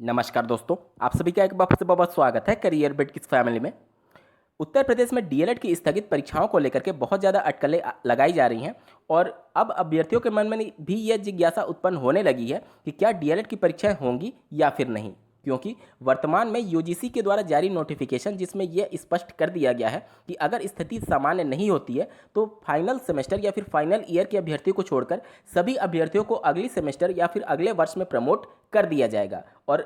नमस्कार दोस्तों, आप सभी का एक बार फिर से बहुत स्वागत है करियर बिट किस फैमिली में। उत्तर प्रदेश में डीएलएड की स्थगित परीक्षाओं को लेकर के बहुत ज़्यादा अटकलें लगाई जा रही हैं और अब अभ्यर्थियों के मन में भी यह जिज्ञासा उत्पन्न होने लगी है कि क्या डीएलएड की परीक्षाएं होंगी या फिर नहीं, क्योंकि वर्तमान में यूजीसी के द्वारा जारी नोटिफिकेशन जिसमें यह स्पष्ट कर दिया गया है कि अगर स्थिति सामान्य नहीं होती है तो फाइनल सेमेस्टर या फिर फाइनल ईयर के अभ्यर्थियों को छोड़कर सभी अभ्यर्थियों को अगली सेमेस्टर या फिर अगले वर्ष में प्रमोट कर दिया जाएगा। और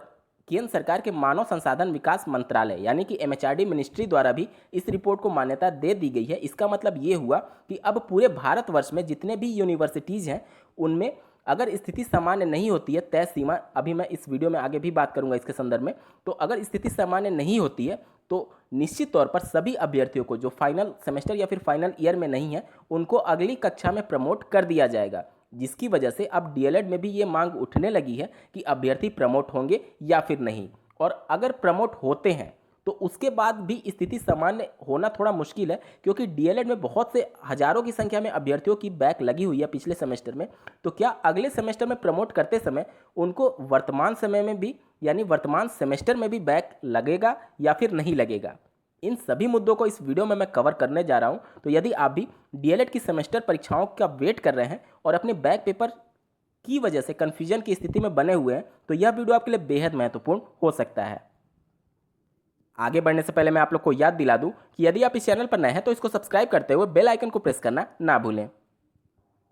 केंद्र सरकार के मानव संसाधन विकास मंत्रालय यानी कि एमएचआरडी मिनिस्ट्री द्वारा भी इस रिपोर्ट को मान्यता दे दी गई है। इसका मतलब ये हुआ कि अब पूरे भारतवर्ष में जितने भी यूनिवर्सिटीज़ हैं उनमें अगर स्थिति सामान्य नहीं होती है, तय सीमा, अभी मैं इस वीडियो में आगे भी बात करूंगा इसके संदर्भ में, तो अगर स्थिति सामान्य नहीं होती है तो निश्चित तौर पर सभी अभ्यर्थियों को जो फाइनल सेमेस्टर या फिर फाइनल ईयर में नहीं है उनको अगली कक्षा में प्रमोट कर दिया जाएगा, जिसकी वजह से अब डीएलएड में भी ये मांग उठने लगी है कि अभ्यर्थी प्रमोट होंगे या फिर नहीं। और अगर प्रमोट होते हैं तो उसके बाद भी स्थिति सामान्य होना थोड़ा मुश्किल है, क्योंकि डीएलएड में बहुत से हजारों की संख्या में अभ्यर्थियों की बैक लगी हुई है पिछले सेमेस्टर में। तो क्या अगले सेमेस्टर में प्रमोट करते समय उनको वर्तमान समय में भी यानी वर्तमान सेमेस्टर में भी बैक लगेगा या फिर नहीं लगेगा? इन सभी मुद्दों को इस वीडियो में मैं कवर करने जा रहा हूं। तो यदि आप भी डीएलएड की सेमेस्टर परीक्षाओं का वेट कर रहे हैं और अपने बैक पेपर की वजह से कन्फ्यूजन की स्थिति में बने हुए हैं तो यह वीडियो आपके लिए बेहद महत्वपूर्ण हो सकता है। आगे बढ़ने से पहले मैं आप लोग को याद दिला दूं कि यदि आप इस चैनल पर नए हैं तो इसको सब्सक्राइब करते हुए बेल आइकन को प्रेस करना ना भूलें।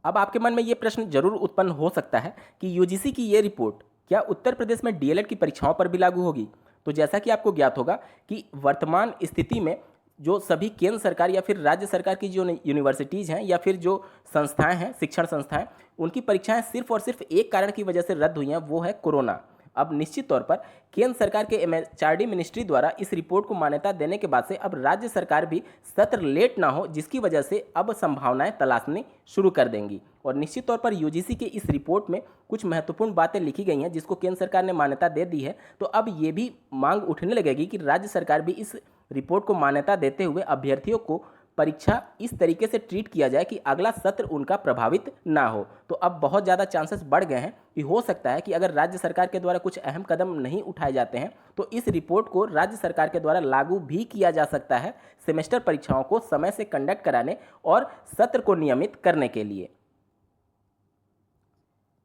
अब आपके मन में ये प्रश्न जरूर उत्पन्न हो सकता है कि यूजीसी की ये रिपोर्ट क्या उत्तर प्रदेश में डीएलएड की परीक्षाओं पर भी लागू होगी? तो जैसा कि आपको ज्ञात होगा कि वर्तमान स्थिति में जो सभी केंद्र सरकार या फिर राज्य सरकार की जो यूनिवर्सिटीज़ हैं या फिर जो संस्थाएं हैं, शिक्षण संस्थाएं, उनकी परीक्षाएं सिर्फ और सिर्फ एक कारण की वजह से रद्द हुई हैं, वो है कोरोना। अब निश्चित तौर पर केंद्र सरकार के एमएचआरडी मिनिस्ट्री द्वारा इस रिपोर्ट को मान्यता देने के बाद से अब राज्य सरकार भी सत्र लेट ना हो, जिसकी वजह से अब संभावनाएं तलाशनी शुरू कर देंगी। और निश्चित तौर पर यूजीसी के इस रिपोर्ट में कुछ महत्वपूर्ण बातें लिखी गई हैं जिसको केंद्र सरकार ने मान्यता दे दी है। तो अब ये भी मांग उठने लगेगी कि राज्य सरकार भी इस रिपोर्ट को मान्यता देते हुए अभ्यर्थियों को परीक्षा इस तरीके से ट्रीट किया जाए कि अगला सत्र उनका प्रभावित ना हो। तो अब बहुत ज़्यादा चांसेस बढ़ गए हैं कि हो सकता है कि अगर राज्य सरकार के द्वारा कुछ अहम कदम नहीं उठाए जाते हैं तो इस रिपोर्ट को राज्य सरकार के द्वारा लागू भी किया जा सकता है सेमेस्टर परीक्षाओं को समय से कंडक्ट कराने और सत्र को नियमित करने के लिए।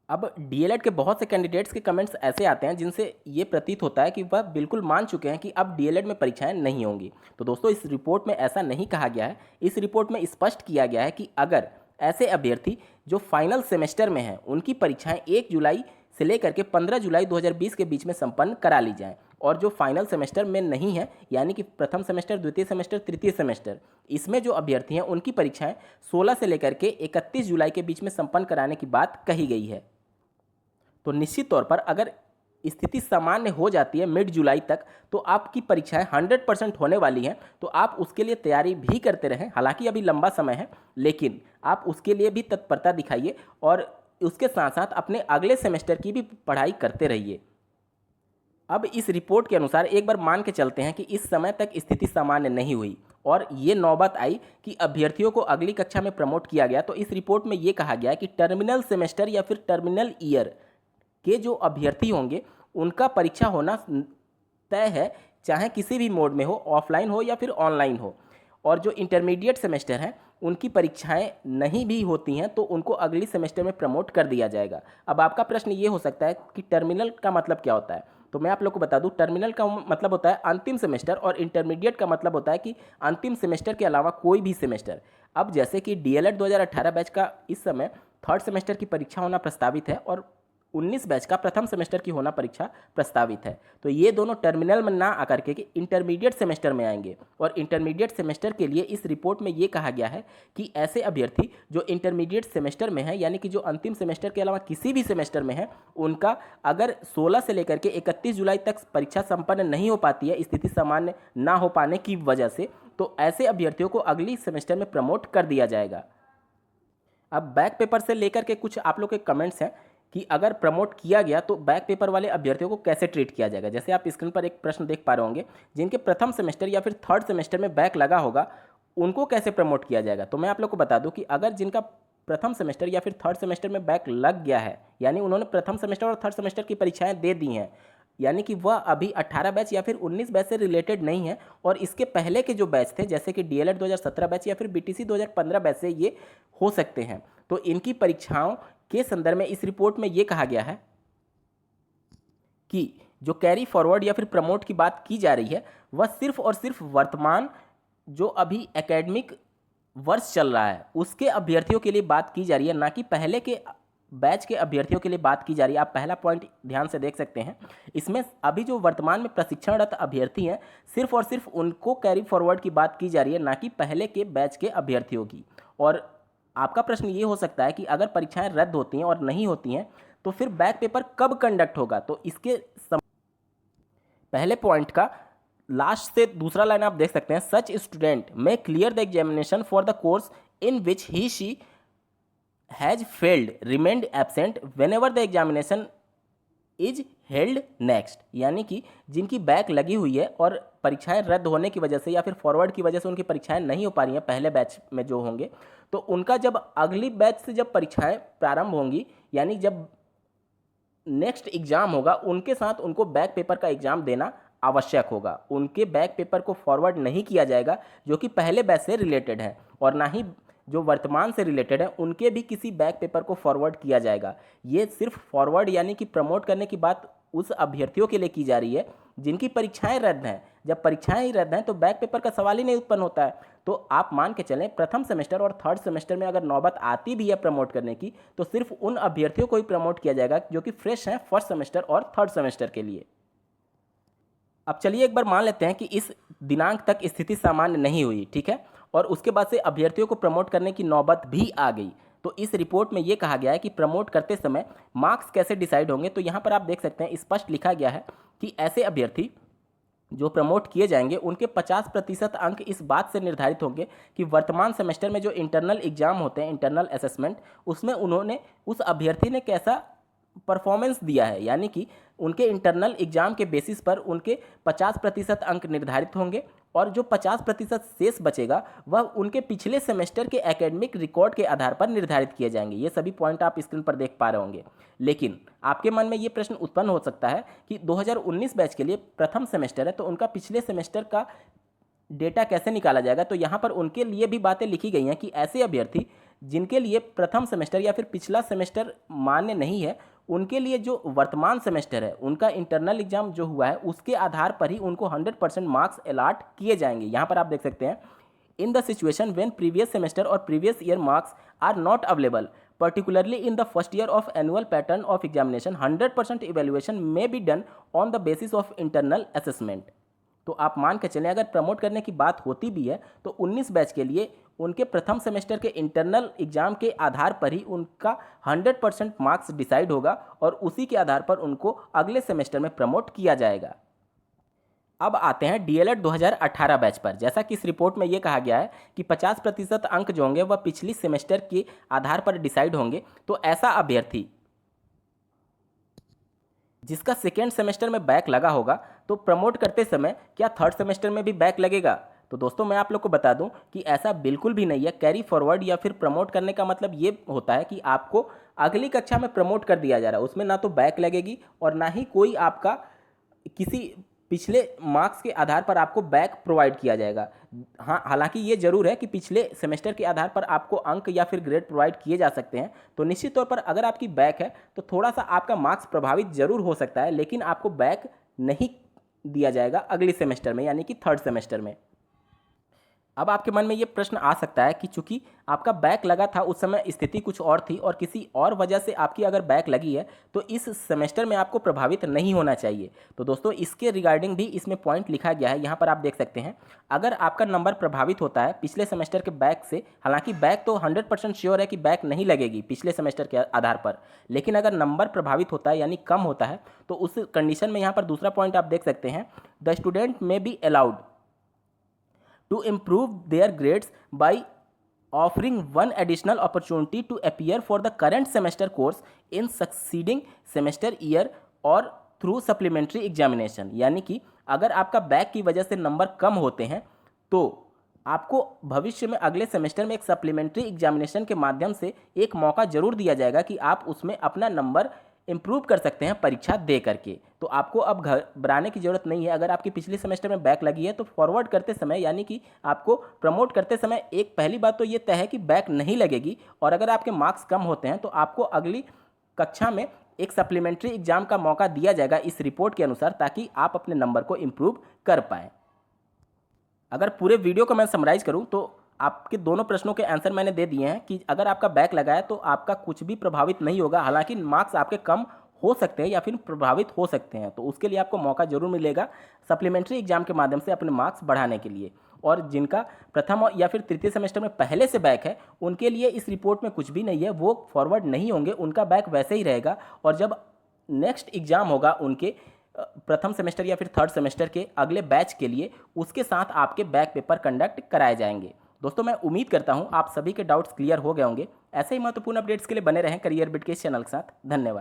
अब डीएलएड के बहुत से कैंडिडेट्स के कमेंट्स ऐसे आते हैं जिनसे ये प्रतीत होता है कि वह बिल्कुल मान चुके हैं कि अब डीएलएड में परीक्षाएं नहीं होंगी। तो दोस्तों, इस रिपोर्ट में ऐसा नहीं कहा गया है। इस रिपोर्ट में स्पष्ट किया गया है कि अगर ऐसे अभ्यर्थी जो फाइनल सेमेस्टर में हैं उनकी परीक्षाएं 1 जुलाई से लेकर के 15 जुलाई 2020 के बीच में संपन्न करा ली जाएं, और जो फाइनल सेमेस्टर में नहीं है यानी कि प्रथम सेमेस्टर, द्वितीय सेमेस्टर, तृतीय सेमेस्टर, इसमें जो अभ्यर्थी हैं उनकी परीक्षाएं 16 से लेकर के 31 जुलाई के बीच में संपन्न कराने की बात कही गई है। तो निश्चित तौर पर अगर स्थिति सामान्य हो जाती है मिड जुलाई तक तो आपकी परीक्षाएं 100% होने वाली हैं। तो आप उसके लिए तैयारी भी करते रहें, हालांकि अभी लंबा समय है, लेकिन आप उसके लिए भी तत्परता दिखाइए और उसके साथ साथ अपने अगले सेमेस्टर की भी पढ़ाई करते रहिए। अब इस रिपोर्ट के अनुसार एक बार मान के चलते हैं कि इस समय तक स्थिति सामान्य नहीं हुई और ये नौबत आई कि अभ्यर्थियों को अगली कक्षा में प्रमोट किया गया, तो इस रिपोर्ट में ये कहा गया है कि टर्मिनल सेमेस्टर या फिर टर्मिनल ईयर के जो अभ्यर्थी होंगे उनका परीक्षा होना तय है, चाहे किसी भी मोड में हो, ऑफलाइन हो या फिर ऑनलाइन हो। और जो इंटरमीडिएट सेमेस्टर हैं उनकी परीक्षाएं नहीं भी होती हैं तो उनको अगली सेमेस्टर में प्रमोट कर दिया जाएगा। अब आपका प्रश्न ये हो सकता है कि टर्मिनल का मतलब क्या होता है? तो मैं आप लोग को बता दूं, टर्मिनल का मतलब होता है अंतिम सेमेस्टर और इंटरमीडिएट का मतलब होता है कि अंतिम सेमेस्टर के अलावा कोई भी सेमेस्टर। अब जैसे कि डीएलएड 2018 बैच का इस समय थर्ड सेमेस्टर की परीक्षा होना प्रस्तावित है और 19 बैच का प्रथम सेमेस्टर की होना परीक्षा प्रस्तावित है। तो ये दोनों टर्मिनल में ना आकर के इंटरमीडिएट सेमेस्टर में आएंगे। और इंटरमीडिएट सेमेस्टर के लिए इस रिपोर्ट में ये कहा गया है कि ऐसे अभ्यर्थी जो इंटरमीडिएट सेमेस्टर में है यानी कि जो अंतिम सेमेस्टर के अलावा किसी भी सेमेस्टर में है, उनका अगर 16 से लेकर के 31 जुलाई तक परीक्षा संपन्न नहीं हो पाती है स्थिति सामान्य ना हो पाने की वजह से, तो ऐसे अभ्यर्थियों को अगली सेमेस्टर में प्रमोट कर दिया जाएगा। अब बैक पेपर से लेकर के कुछ आप लोग के कमेंट्स हैं कि अगर प्रमोट किया गया तो बैक पेपर वाले अभ्यर्थियों को कैसे ट्रीट किया जाएगा। जैसे आप स्क्रीन पर एक प्रश्न देख पा रहे होंगे, जिनके प्रथम सेमेस्टर या फिर थर्ड सेमेस्टर में बैक लगा होगा उनको कैसे प्रमोट किया जाएगा। तो मैं आप लोग को बता दूं कि अगर जिनका प्रथम सेमेस्टर या फिर थर्ड सेमेस्टर में बैक लग गया है, यानी उन्होंने प्रथम सेमेस्टर और थर्ड सेमेस्टर की परीक्षाएं दे दी हैं, यानी कि वह अभी 18 बैच या फिर 19 बैच से रिलेटेड नहीं है, और इसके पहले के जो बैच थे जैसे कि डीएलएड 2017 बैच या फिर बीटीसी 2015 बैच से ये हो सकते हैं। तो इनकी परीक्षाओं के संदर्भ में इस रिपोर्ट में ये कहा गया है कि जो कैरी फॉरवर्ड या फिर प्रमोट की बात की जा रही है वह सिर्फ और सिर्फ वर्तमान जो अभी एकेडमिक वर्ष चल रहा है उसके अभ्यर्थियों के लिए बात की जा रही है, ना कि पहले के बैच के अभ्यर्थियों के लिए बात की जा रही है। आप पहला पॉइंट ध्यान से देख सकते हैं, इसमें अभी जो वर्तमान में प्रशिक्षणरत अभ्यर्थी हैं सिर्फ और सिर्फ उनको कैरी फॉरवर्ड की बात की जा रही है, ना कि पहले के बैच के अभ्यर्थियों की। और आपका प्रश्न ये हो सकता है कि अगर परीक्षाएं रद्द होती हैं और नहीं होती हैं तो फिर बैक पेपर कब कंडक्ट होगा। तो इसके पहले पॉइंट का लास्ट से दूसरा लाइन आप देख सकते हैं, सच स्टूडेंट में clear the examination for the course in which he she has failed remained absent when ever the examination is held next. यानी कि जिनकी बैक लगी हुई है और परीक्षाएं रद्द होने की वजह से या फिर फॉरवर्ड की वजह से उनकी परीक्षाएं नहीं हो पा रही हैं पहले बैच में जो होंगे, तो उनका जब अगली बैच से जब परीक्षाएं प्रारंभ होंगी यानी जब नेक्स्ट एग्जाम होगा उनके साथ उनको बैक पेपर का एग्जाम देना आवश्यक होगा। उनके बैक पेपर को फॉरवर्ड नहीं किया जाएगा जो कि पहले बैच से रिलेटेड है, और ना ही जो वर्तमान से रिलेटेड है उनके भी किसी बैक पेपर को फॉरवर्ड किया जाएगा। ये सिर्फ फॉरवर्ड यानी कि प्रमोट करने की बात उस अभ्यर्थियों के लिए की जा रही है जिनकी परीक्षाएं रद्द हैं। जब परीक्षाएं ही रद्द हैं तो बैक पेपर का सवाल ही नहीं उत्पन्न होता है। तो आप मान के चलें प्रथम सेमेस्टर और थर्ड सेमेस्टर में अगर नौबत आती भी है प्रमोट करने की तो सिर्फ उन अभ्यर्थियों को ही प्रमोट किया जाएगा जो कि फ्रेश हैं फर्स्ट सेमेस्टर और थर्ड सेमेस्टर के लिए। अब चलिए एक बार मान लेते हैं कि इस दिनांक तक स्थिति सामान्य नहीं हुई, ठीक है, और उसके बाद से अभ्यर्थियों को प्रमोट करने की नौबत भी आ गई। तो इस रिपोर्ट में ये कहा गया है कि प्रमोट करते समय मार्क्स कैसे डिसाइड होंगे। तो यहाँ पर आप देख सकते हैं स्पष्ट लिखा गया है कि ऐसे अभ्यर्थी जो प्रमोट किए जाएंगे उनके 50% अंक इस बात से निर्धारित होंगे कि वर्तमान सेमेस्टर में जो इंटरनल एग्जाम होते हैं, इंटरनल असेसमेंट, उसमें उन्होंने उस अभ्यर्थी ने कैसा परफॉर्मेंस दिया है। यानी कि उनके इंटरनल एग्जाम के बेसिस पर उनके 50% अंक निर्धारित होंगे, और जो 50% शेष बचेगा वह उनके पिछले सेमेस्टर के एकेडमिक रिकॉर्ड के आधार पर निर्धारित किए जाएंगे। ये सभी पॉइंट आप स्क्रीन पर देख पा रहे होंगे। लेकिन आपके मन में ये प्रश्न उत्पन्न हो सकता है कि 2019 बैच के लिए प्रथम सेमेस्टर है तो उनका पिछले सेमेस्टर का डेटा कैसे निकाला जाएगा। तो यहाँ पर उनके लिए भी बातें लिखी गई हैं कि ऐसे अभ्यर्थी जिनके लिए प्रथम सेमेस्टर या फिर पिछला सेमेस्टर मान्य नहीं है, उनके लिए जो वर्तमान सेमेस्टर है उनका इंटरनल एग्जाम जो हुआ है उसके आधार पर ही उनको 100% मार्क्स अलॉट किए जाएंगे। यहाँ पर आप देख सकते हैं, in the situation when previous semester और previous year marks are not available particularly in the first year of annual pattern of examination 100% evaluation may be done on the basis of internal assessment। तो आप मान के चलें अगर promote करने की बात होती भी है तो 19 बैच के लिए उनके प्रथम सेमेस्टर के इंटरनल एग्जाम के आधार पर ही उनका 100% मार्क्स डिसाइड होगा और उसी के आधार पर उनको अगले सेमेस्टर में प्रमोट किया जाएगा। अब आते हैं डीएलएड 2018 बैच पर। जैसा कि इस रिपोर्ट में ये कहा गया है कि 50% अंक जो होंगे वह पिछली सेमेस्टर के आधार पर डिसाइड होंगे। तो ऐसा अभ्यर्थी जिसका सेकेंड सेमेस्टर में बैक लगा होगा तो प्रमोट करते समय क्या थर्ड सेमेस्टर में भी बैक लगेगा? तो दोस्तों मैं आप लोग को बता दूं कि ऐसा बिल्कुल भी नहीं है। कैरी फॉरवर्ड या फिर प्रमोट करने का मतलब ये होता है कि आपको अगली कक्षा में प्रमोट कर दिया जा रहा है, उसमें ना तो बैक लगेगी और ना ही कोई आपका किसी पिछले मार्क्स के आधार पर आपको बैक प्रोवाइड किया जाएगा। हाँ, हालांकि ये जरूर है कि पिछले सेमेस्टर के आधार पर आपको अंक या फिर ग्रेड प्रोवाइड किए जा सकते हैं। तो निश्चित तौर पर अगर आपकी बैक है तो थोड़ा सा आपका मार्क्स प्रभावित जरूर हो सकता है, लेकिन आपको बैक नहीं दिया जाएगा अगले सेमेस्टर में यानी कि थर्ड सेमेस्टर में। अब आपके मन में ये प्रश्न आ सकता है कि चूंकि आपका बैक लगा था उस समय स्थिति कुछ और थी और किसी और वजह से आपकी अगर बैक लगी है तो इस सेमेस्टर में आपको प्रभावित नहीं होना चाहिए। तो दोस्तों इसके रिगार्डिंग भी इसमें पॉइंट लिखा गया है, यहाँ पर आप देख सकते हैं। अगर आपका नंबर प्रभावित होता है पिछले सेमेस्टर के बैक से, हालांकि बैक तो 100% श्योर है कि बैक नहीं लगेगी पिछले सेमेस्टर के आधार पर, लेकिन अगर नंबर प्रभावित होता है यानी कम होता है तो उस कंडीशन में यहाँ पर दूसरा पॉइंट आप देख सकते हैं, द स्टूडेंट में be allowed to improve their grades by offering one additional opportunity to appear for the current semester course in succeeding semester year or through supplementary examination। यानी कि अगर आपका बैक की वजह से नंबर कम होते हैं तो आपको भविष्य में अगले सेमेस्टर में एक सप्लीमेंट्री एग्जामिनेशन के माध्यम से एक मौका जरूर दिया जाएगा कि आप उसमें अपना नंबर इम्प्रूव कर सकते हैं परीक्षा दे करके। तो आपको अब घबराने की ज़रूरत नहीं है। अगर आपकी पिछले सेमेस्टर में बैक लगी है तो फॉरवर्ड करते समय यानी कि आपको प्रमोट करते समय एक पहली बात तो ये तय है कि बैक नहीं लगेगी, और अगर आपके मार्क्स कम होते हैं तो आपको अगली कक्षा में एक सप्लीमेंट्री एग्जाम का मौका दिया जाएगा इस रिपोर्ट के अनुसार, ताकि आप अपने नंबर को इम्प्रूव कर पाएँ। अगर पूरे वीडियो को मैं समराइज़ करूं तो आपके दोनों प्रश्नों के आंसर मैंने दे दिए हैं कि अगर आपका बैक लगा है तो आपका कुछ भी प्रभावित नहीं होगा। हालांकि मार्क्स आपके कम हो सकते हैं या फिर प्रभावित हो सकते हैं, तो उसके लिए आपको मौका जरूर मिलेगा सप्लीमेंट्री एग्जाम के माध्यम से अपने मार्क्स बढ़ाने के लिए। और जिनका प्रथम या फिर तृतीय सेमेस्टर में पहले से बैक है उनके लिए इस रिपोर्ट में कुछ भी नहीं है, वो फॉरवर्ड नहीं होंगे, उनका बैक वैसे ही रहेगा। और जब नेक्स्ट एग्ज़ाम होगा उनके प्रथम सेमेस्टर या फिर थर्ड सेमेस्टर के अगले बैच के लिए, उसके साथ आपके बैक पेपर कंडक्ट कराए जाएंगे। दोस्तों, मैं उम्मीद करता हूं आप सभी के डाउट्स क्लियर हो गए होंगे। ऐसे ही महत्वपूर्ण अपडेट्स के लिए बने रहें करियर बिट के इस चैनल के साथ। धन्यवाद।